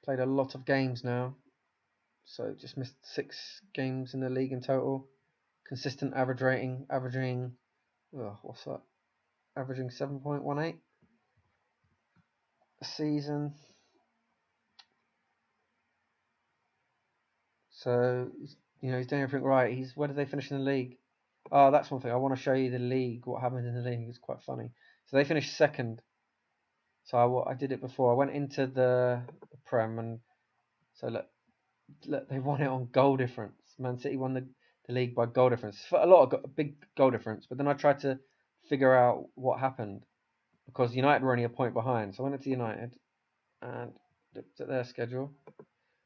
played a lot of games now. So just missed 6 games in the league in total. Consistent average rating, averaging, what's that? Averaging 7.18 a season. So he's doing everything right. Where did they finish in the league? Oh, that's one thing. I want to show you the league. What happened in the league? It's quite funny. So they finished second. So I did it before. I went into the Prem, and so look, they won it on goal difference. Man City won the league by goal difference. A big goal difference. But then I tried to figure out what happened because United were only a point behind. So I went into United and looked at their schedule.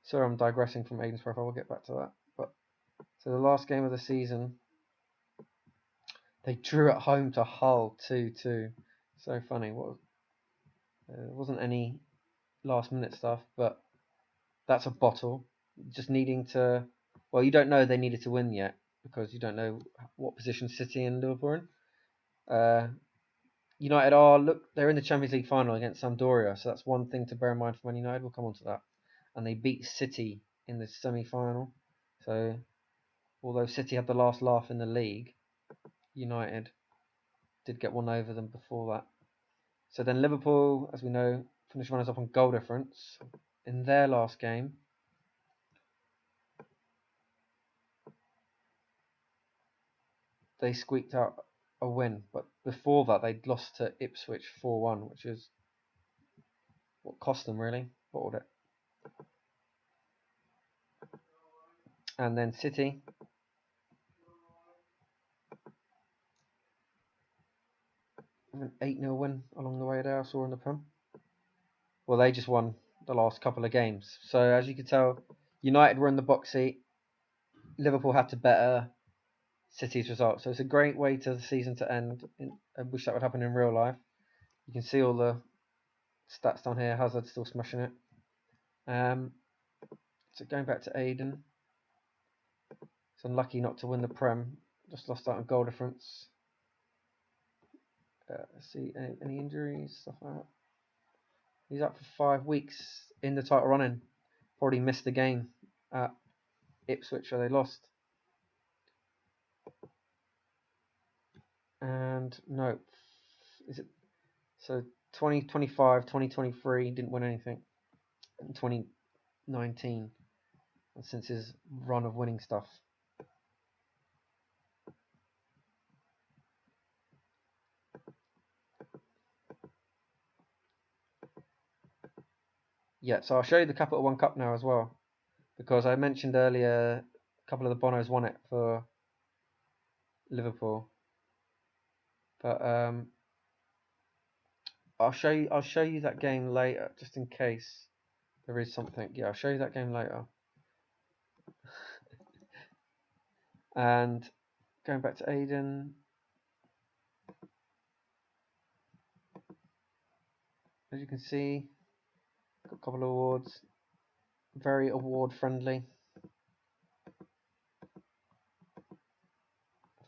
Sorry, I'm digressing from Aiden's profile. We'll get back to that. But so the last game of the season, they drew at home to Hull 2-2. So funny. There wasn't any last minute stuff, but that's a bottle. Just needing to. Well, you don't know they needed to win yet because you don't know what position City and Liverpool are in. United they're in the Champions League final against Sampdoria, so that's one thing to bear in mind for Man United. We'll come on to that. And they beat City in the semi-final. So, although City had the last laugh in the league, United did get one over them before that. So then Liverpool, as we know, finished runners up on goal difference in their last game. They squeaked out a win, but before that they'd lost to Ipswich 4-1, which is what cost them really. Bottled it. And then City, an 8-0 win along the way there, I saw in the Prem. Well, they just won the last couple of games. So as you can tell, United were in the box seat. Liverpool had to better City's result. So it's a great way to the season to end. I wish that would happen in real life. You can see all the stats down here. Hazard still smashing it. So going back to Aiden. It's unlucky not to win the Prem. Just lost out on goal difference. Let's see, any injuries, stuff like that. He's out for 5 weeks in the title running. Probably missed the game at Ipswich where they lost. And no, is it so 2025, 2023 didn't win anything. In 2019, and since his run of winning stuff. Yeah, so I'll show you the Capital One Cup now as well, because I mentioned earlier a couple of the Bonos won it for Liverpool, but I'll show you that game later, just in case there is something. Yeah, I'll show you that game later. And going back to Aiden, as you can see, got a couple of awards, very award friendly.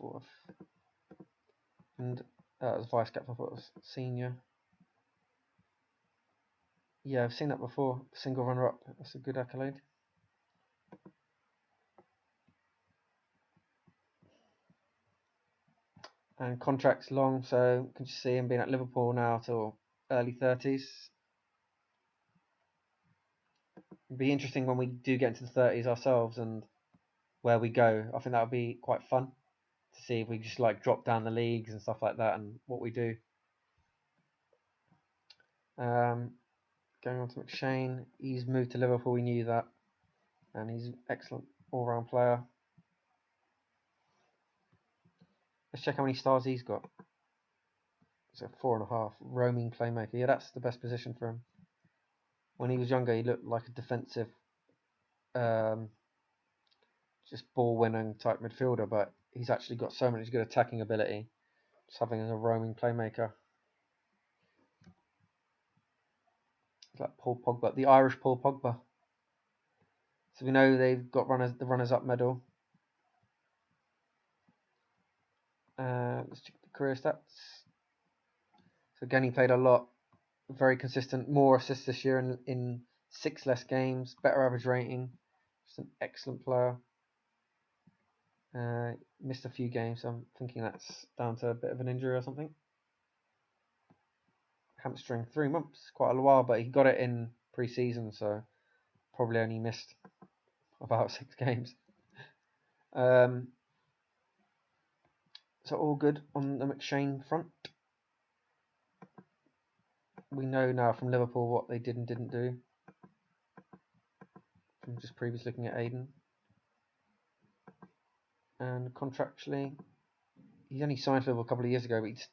4th, and as vice captain, I thought it was senior. Yeah, I've seen that before. Single runner-up. That's a good accolade. And contract's long, so you can just see him being at Liverpool now till early 30s. It'd be interesting when we do get into the 30s ourselves and where we go. I think that would be quite fun to see if we just like drop down the leagues and stuff like that and what we do. Going on to McShane, he's moved to Liverpool, we knew that, and he's an excellent all-round player. Let's check how many stars he's got. So 4.5, roaming playmaker. Yeah, that's the best position for him. When he was younger, he looked like a defensive, just ball-winning type midfielder, but he's actually got so much good attacking ability, just having as a roaming playmaker. It's like Paul Pogba, the Irish Paul Pogba. So we know they've got the runners-up medal. Let's check the career stats. So again, he played a lot, very consistent, more assists this year in 6 less games, better average rating. Just an excellent player. Missed a few games, so I'm thinking that's down to a bit of an injury or something. Hamstring, 3 months, quite a while, but he got it in pre-season, so probably only missed about 6 games. So all good on the McShane front. We know now from Liverpool what they did and didn't do. From just previously looking at Aiden. And contractually, he's only signed for Liverpool a couple of years ago, but he's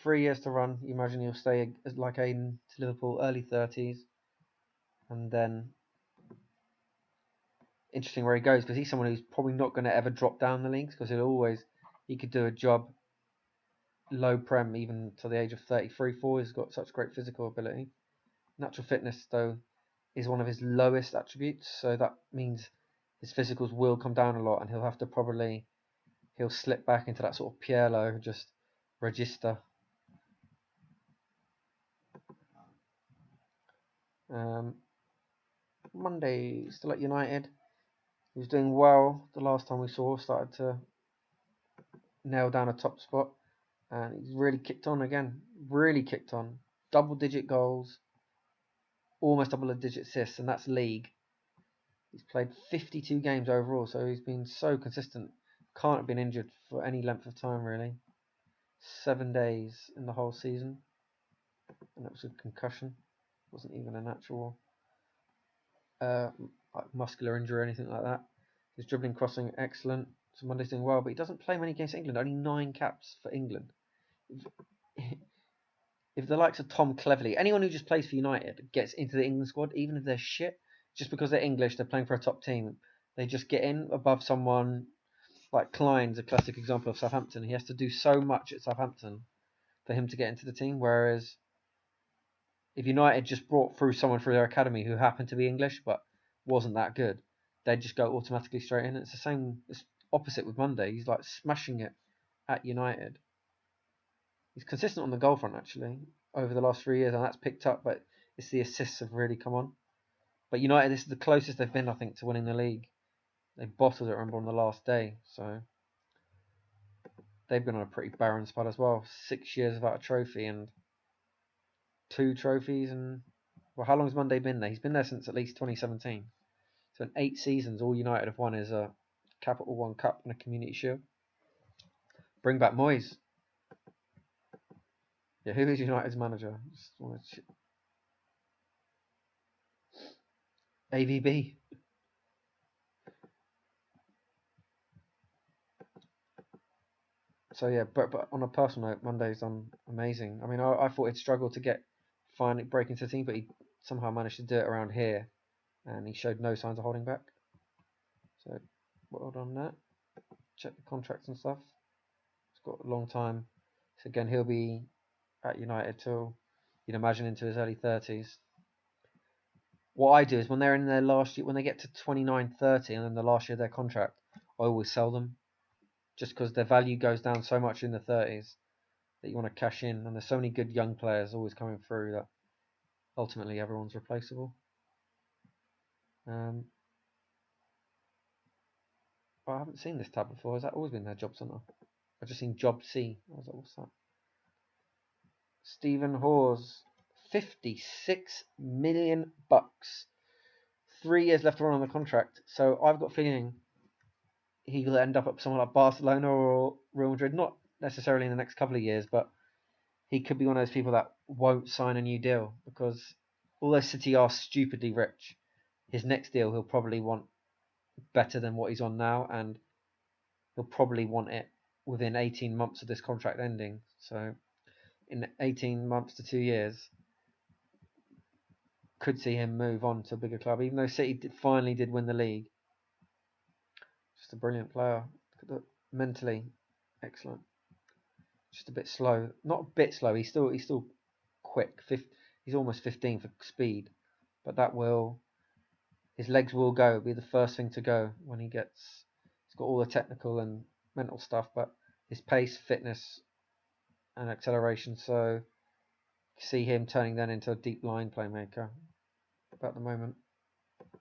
3 years to run. You imagine he'll stay like Aiden to Liverpool, early 30s. And then, interesting where he goes, because he's someone who's probably not going to ever drop down the leagues, because he could do a job low prem even to the age of 33, 4. He's got such great physical ability. Natural fitness, though, is one of his lowest attributes, so that means his physicals will come down a lot, and he'll have to he'll slip back into that sort of Pirlo, just register. Monday, still at United. He was doing well the last time we saw, started to nail down a top spot, and he's really kicked on again. Really kicked on. Double-digit goals, almost double-digit assists, and that's league. He's played 52 games overall, so he's been so consistent. Can't have been injured for any length of time, really. 7 days in the whole season, and it was a concussion. Wasn't even an actual like muscular injury or anything like that. His dribbling, crossing, excellent. So Monday's doing well, but he doesn't play many games for England. Only 9 caps for England. If the likes of Tom Cleverley, anyone who just plays for United, gets into the England squad, even if they're shit, just because they're English, they're playing for a top team, they just get in above someone. Like Klein's a classic example of Southampton. He has to do so much at Southampton for him to get into the team, whereas if United just brought through someone through their academy who happened to be English but wasn't that good, they'd just go automatically straight in. It's the same, it's opposite with Monday. He's like smashing it at United. He's consistent on the goal front actually over the last 3 years, and that's picked up, but it's the assists have really come on. But United, this is the closest they've been, I think, to winning the league. They bottled it, remember, on the last day, so they've been on a pretty barren spot as well. 6 years without a trophy and 2 trophies, and well, how long has Monday been there? He's been there since at least 2017. So in 8 seasons, all United have won is a Capital One Cup and a Community Shield. Bring back Moyes. Yeah, who is United's manager? AVB. So yeah, but on a personal note, Monday's done amazing. I mean, I thought he'd struggle to finally break into the team, but he somehow managed to do it around here, and he showed no signs of holding back. So well done that. Check the contracts and stuff. He's got a long time. So again, he'll be at United till, you'd imagine, into his early 30s. What I do is when they're in their last year, when they get to 29, 30, and then the last year of their contract, I always sell them, just because their value goes down so much in the 30s that you want to cash in, and there's so many good young players always coming through that ultimately everyone's replaceable. I haven't seen this tab before. Has that always been their job center? I've just seen Job C. What's that? Stephen Hawes, 56 million bucks. 3 years left to run on the contract. So I've got a feeling he'll end up at someone like Barcelona or Real Madrid. Not necessarily in the next couple of years, but he could be one of those people that won't sign a new deal, because although City are stupidly rich, his next deal he'll probably want better than what he's on now, and he'll probably want it within 18 months of this contract ending. So in 18 months to 2 years, could see him move on to a bigger club, even though City finally did win the league. Just a brilliant player. Mentally excellent. Just a bit slow. Not a bit slow. He's still quick. He's almost 15 for speed, but his legs will go. It'll be the first thing to go when he's got all the technical and mental stuff, but his pace, fitness, and acceleration. So see him turning then into a deep line playmaker. at the moment.